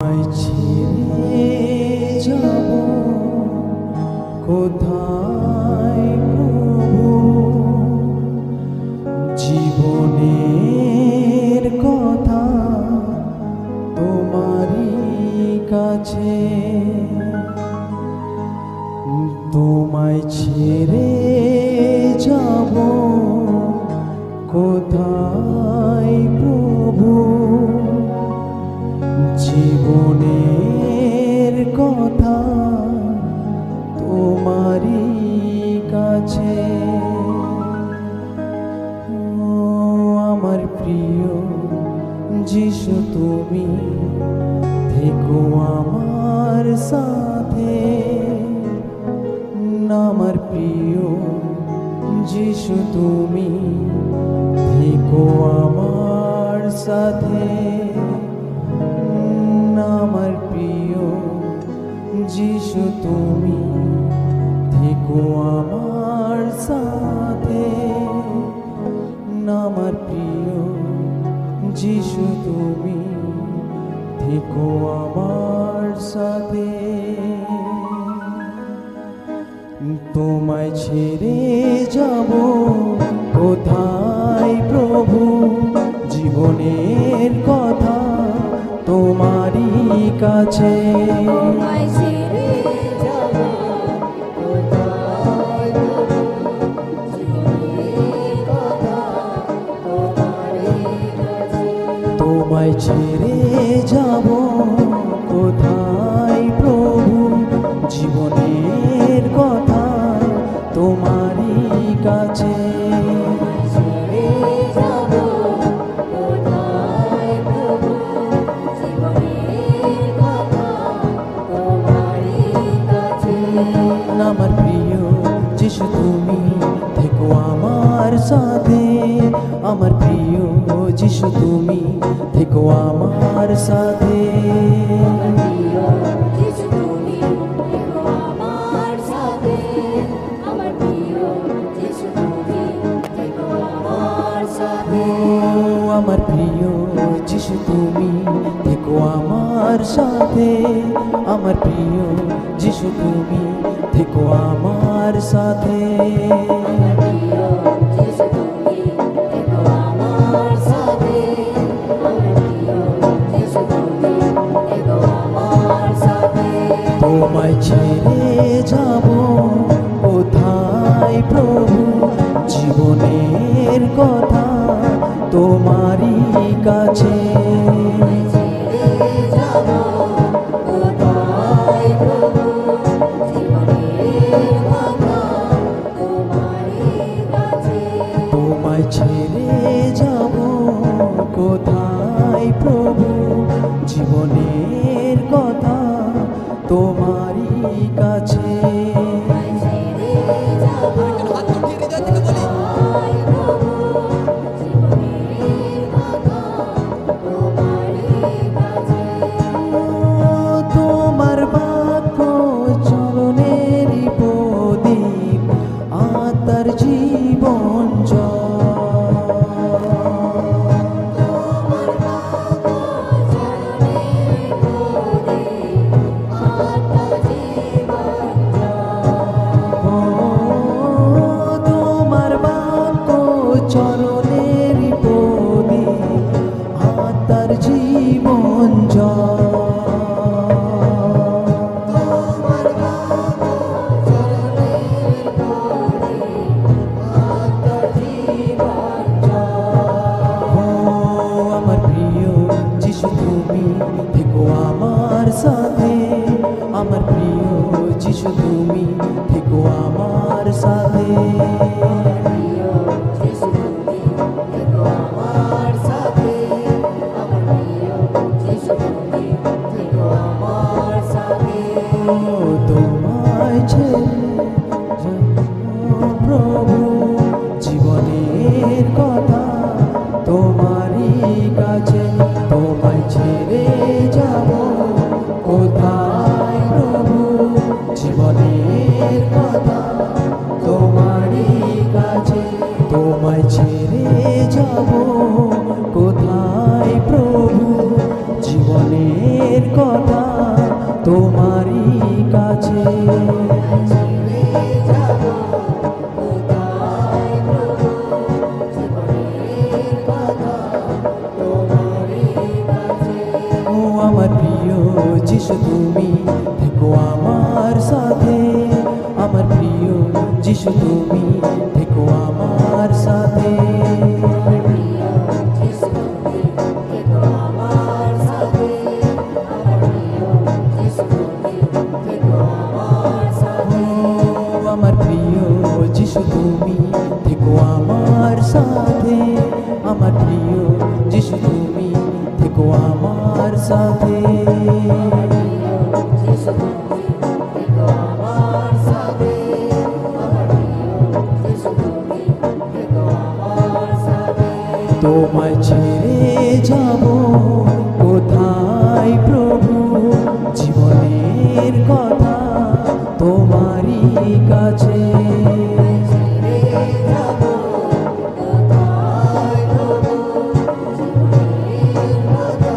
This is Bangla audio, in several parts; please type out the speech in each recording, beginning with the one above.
তোমায় ছেড়ে যাব কোথায় প্রভু, জীবনের কথা তোমারই কাছে। তোমায় ছেড়ে যাব কোথায় প্রভু, জীবনের কথা তোমারই কাছে। ও আমার প্রিয় যিশু, তুমি থেকো আমার সাথে। আমার প্রিয় যিশু, তুমি থেকো আমার সাথে। আমার প্রিয় যিশু, তুমি থেকো আমার সাথে। আমার প্রিয় যিশু, তুমি থেকো আমার সাথে। তোমায় ছেড়ে যাব কোথায় প্রভু, জীবনের কথা তোমারই কাছে। তোমায় ছেড়ে যাব কোথায় প্রভু, জীবনের কথা তোমারই কাছে। তোমায় ছেড়ে যাব কোথায় প্রভু, জীবনের কথা তোমারই কাছে। আমার প্রিয় যিশু, তুমি থেকো আমার সাথে। আমার প্রিয় যিশু, তুমি থেকো আমার সাথে। আমার প্রিয় যিশু, তুমি থেকো আমার সাথে। আমার প্রিয় যিশু, তুমি থেকো আমার সাথে। তোমায় ছেড়ে যাব কোথায় প্রভু, জীবনের কথা তোমারই কাছে। তোমায় ছেড়ে যাব কোথায় প্রভু, জীবনের কথা তোমারই কাছে। তোমার বাক্য চরণের প্রদীপ, আত্মার জীবন জল। তোমার বাক্য চরণের প্রদীপ, আত্মার জীবন জল। আমার প্রিয় যিশু, তুমি থেকো আমার সাথে। আমার প্রিয় যিশু, তুমি থেকো আমার সাথে। তোমায় ছেড়ে প্রভু, জীবনের কথা তোমারই কাছে। তোমায় ছেড়ে যাব কথা তোমারই কাছে। ছেড়ে যাব কোথায় প্রভু, জীবনের কথা তোমারই কাছে। ও আমার প্রিয় যিশু তুমি থেকো আমার সাথে, আমার প্রিয় যিশু তুমি থেকো আমার সাথে। প্রিয় যিশু তুমি থেকো আমার সাথে, আমার প্রিয় যিশু তুমি থেকো আমার সাথে। ও আমার প্রিয় যিশু তুমি থেকো আমার সাথে, আমার প্রিয় যিশু তুমি থেকো আমার সাথে। যিশু তুমি থেকো আমার সাথে, আমার প্রিয় যিশু তুমি থেকো আমার সাথে। তোমায় ছেড়ে যাব কোথায় প্রভু, জীবনের কথা তোমারই কাছে। ছেড়ে যাব কোথায় প্রভু, জীবনের কথা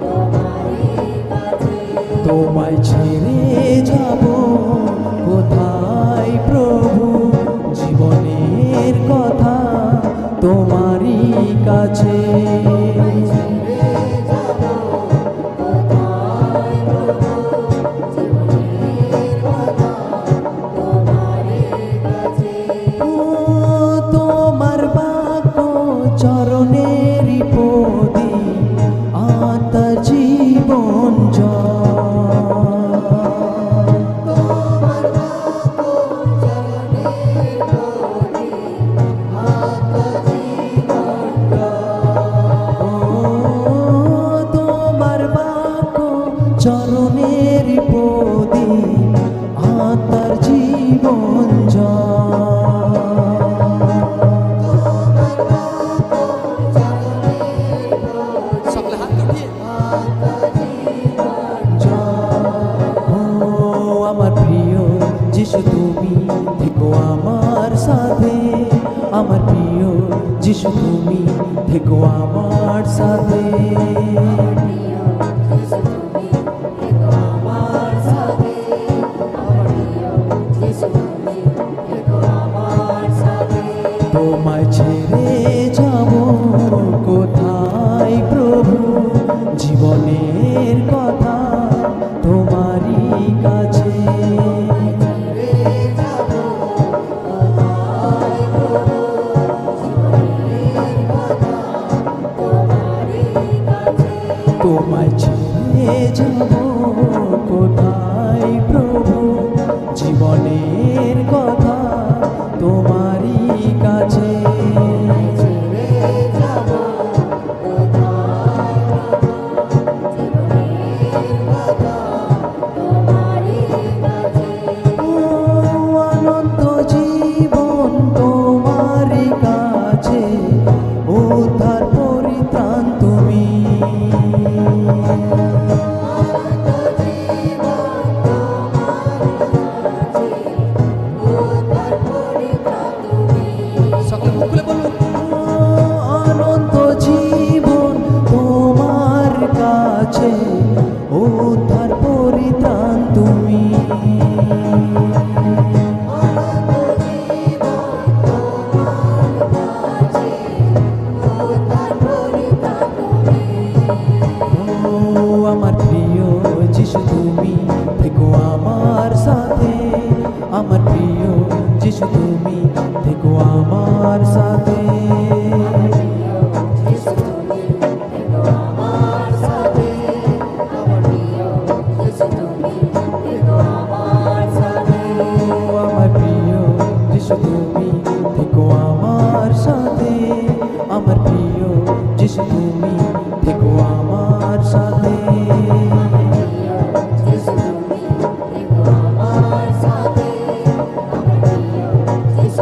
তোমারই কাছে। তোমায় ছেড়ে যাব কোথায় প্রভু, জীবনের কথা তোমারই কাছে। ছেড়ে যাব কোথায় প্রভু, জীবনের কথা তোমারই কাছে। ও তোমার বাক্য চরণেরই প্রদীপ, আত্মা জীবন জল। তোমার বাক্য চরণের প্রদীপ, আত্মজীবন জল। ও তোমার বাক্য চরণের প্রদীপ, আত্মার জীবন জল। তোমার বাক্য চরণের প্রদীপ, সকলে হাত উঠিয়ে আত্মজীবন ও আমার প্রিয় যিশু তুমি থেকো আমার সাথে, আমার প্রিয় যিশু তুমি থেকো আমার সাথে। প্রিয় যিশু তুমি থেকো আমার সাথে, আমার প্রিয় যিশু তুমি থেকো আমার সাথে। তোমায় ছেড়ে যাব কোথায় প্রভু, জীবনের কথা তোমারই কাছে। ছেড়ে যাব কোথায় প্রভু, জীবনের কথা তোমারই কাছে। তোমায় ছেড়ে যাব কোথায় প্রভু, জীবনের কথা তোমারই কাছে। ছেড়ে যাব কোথায় প্রভু, জীবনের কথা তোমারই কাছে। ও অনন্ত জীবন তোমারই কাছে, উদ্ধার পরিত্রাণ তুমি। অনন্ত জীবন তোমার কাছে, উদ্ধার পরিত্রাণ তুমি। সকলে মুখ খুলে বলুন। অনন্ত জীবন তোমার কাছে, উদ্ধার পরিত্রাণ তুমি। অনন্ত জীবন তোমার কাছে, উদ্ধার পরিত্রাণ তুমি। ও আমার প্রিয় যিশু তুমি থেকো আমার সাথে, আমার প্রিয় যিশু তুমি থেকো আমার সাথে। যিশু তুমি থেকো আমার সাথে, আমার প্রিয় যিশু তুমি থেকো আমার সাথে। ও আমার প্রিয় যিশু তুমি থেকো আমার সাথে, আমার প্রিয় যিশু তুমি থেকো আমার সাথে। যিশু তুমি থেকো আমার সাথে, আমার প্রিয় যিশু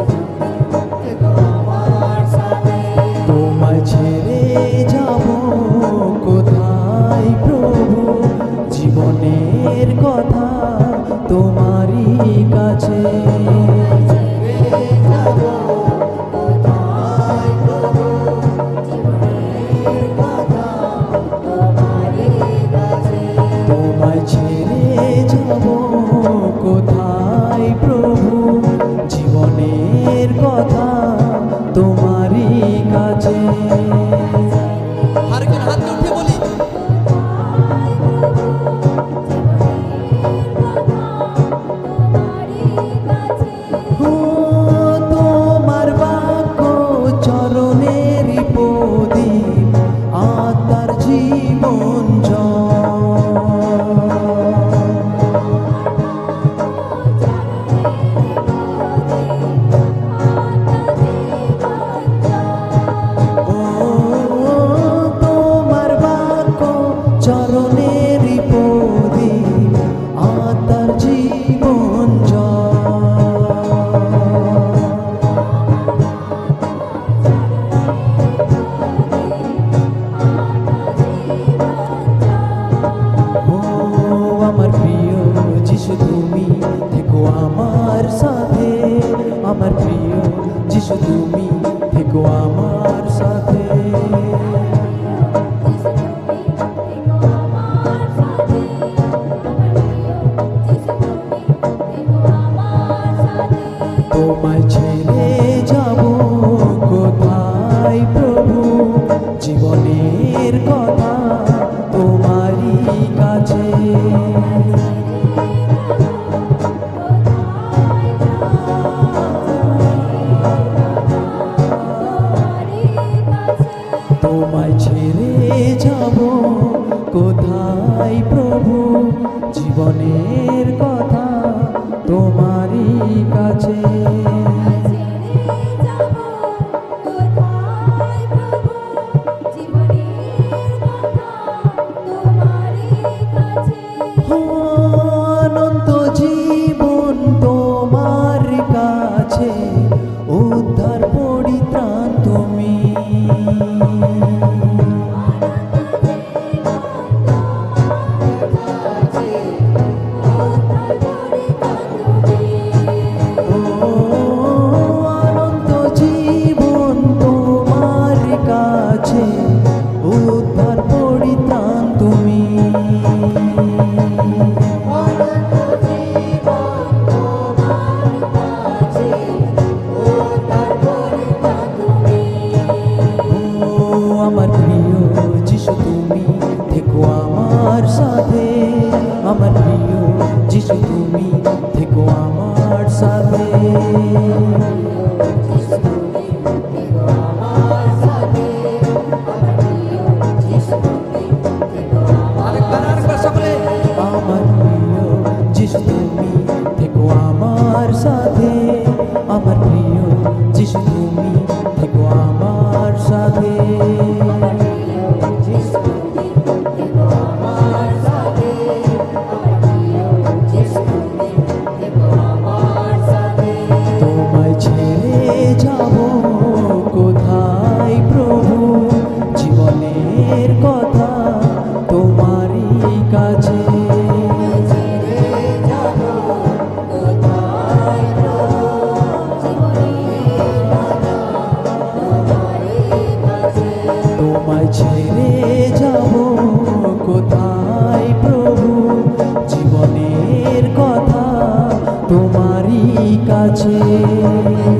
কাছে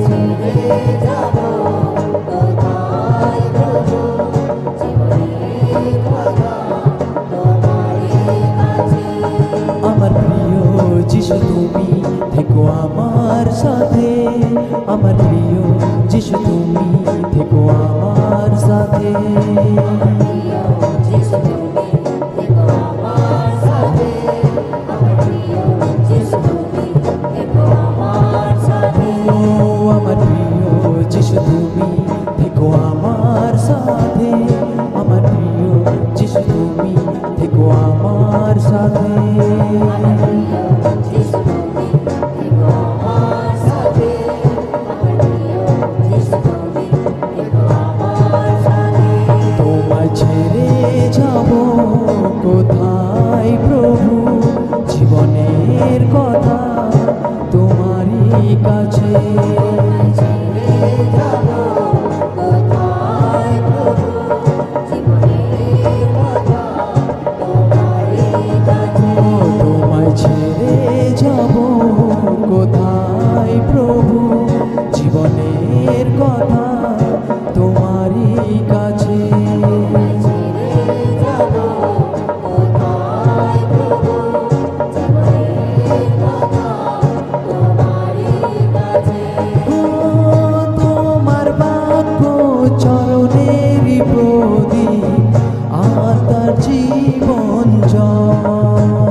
ছেড়ে যাব কোথায় প্রভু জীবনের কথা তোমারই কাছে আমার প্রিয় যিশু তুমি থেকো আমার সাথে আমার প্রিয় যিশু তুমি থেকো আমার সাথে প্রিয় যিশু তুমি থেকো আমার সাথে আমার প্রিয় যিশু তুমি থেকো আমার সাথে ও আমার প্রিয় যিশু তুমি থেকো আমার সাথে আমার প্রিয় যিশু তুমি থেকো আমার সাথে আমার প্রিয় যিশু তুমি থেকো আমার সাথে আমার প্রিয় যিশু তুমি থেকো আমার সাথে তোমায় ছেড়ে যাব কোথায় প্রভু জীবনের কথা তোমারই কাছে ছেড়ে যাব কোথায় প্রভু জীবনের কথা তোমারই কাছে ও তোমায় ছেড়ে যাব কোথায় প্রভু জীবনের কথা তোমারই কাছে ছেড়ে যাব কোথায় প্রভু জীবনের কথা তোমারই কাছে ও তোমার বাক্য চরণেরই প্রদীপ আত্মার জীবন জল